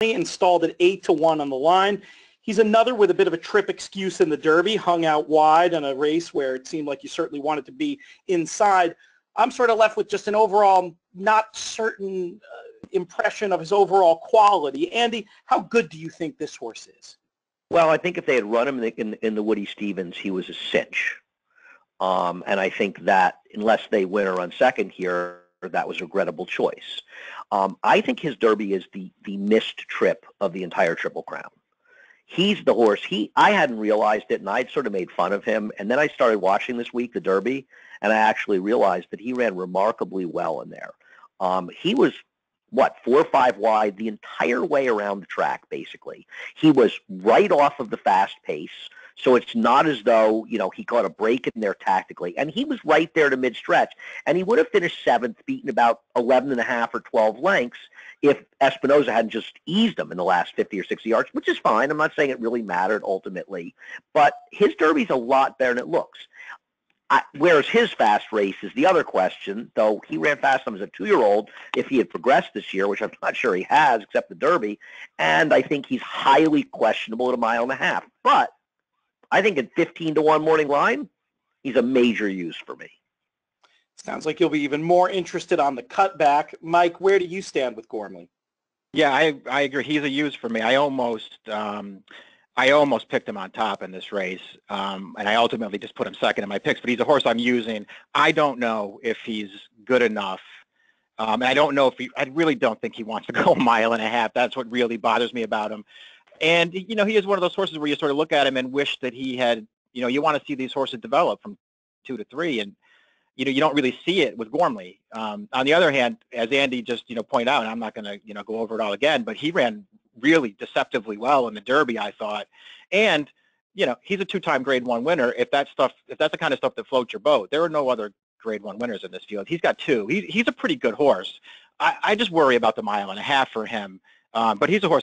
installed at 8-1 on the line. He's another with a bit of a trip excuse in the Derby, hung out wide in a race where it seemed like you certainly wanted to be inside. I'm sort of left with just an overall not certain impression of his overall quality. Andy, how good do you think this horse is? Well, I think if they had run him in the Woody Stevens, he was a cinch. And I think that unless they win or run second here, that was a regrettable choice. I think his Derby is the missed trip of the entire Triple Crown. He's the horse. I hadn't realized it, and I'd sort of made fun of him. And then I started watching this week, the Derby, and I actually realized that he ran remarkably well in there. He was, 4 or 5 wide the entire way around the track, basically. He was right off of the fast pace. So it's not as though, he caught a break in there tactically. And he was right there to mid-stretch. And he would have finished 7th, beaten about 11.5 or 12 lengths if Espinoza hadn't just eased him in the last 50 or 60 yards, which is fine. I'm not saying it really mattered ultimately. But his Derby's a lot better than it looks. Whereas his fast race is the other question, though he ran fast as a 2-year-old if he had progressed this year, which I'm not sure he has, except the Derby. And I think he's highly questionable at 1.5 miles. But I think at 15-1 morning line, he's a major use for me. Sounds like you'll be even more interested on the cutback. Mike, where do you stand with Gormley? Yeah, I agree. He's a use for me. I almost picked him on top in this race, and I ultimately just put him second in my picks. But he's a horse I'm using. I don't know if he's good enough. And I don't know if I really don't think he wants to go 1.5 miles. That's what really bothers me about him. And, he is one of those horses where you sort of look at him and wish that he had, you want to see these horses develop from 2 to 3. And, you don't really see it with Gormley. On the other hand, as Andy just, pointed out, and I'm not going to, go over it all again, but he ran really deceptively well in the Derby, I thought. And, he's a 2-time Grade 1 winner. If that's the kind of stuff that floats your boat, there are no other Grade 1 winners in this field. He's got 2. He's a pretty good horse. I just worry about the 1.5 miles for him. But he's a horse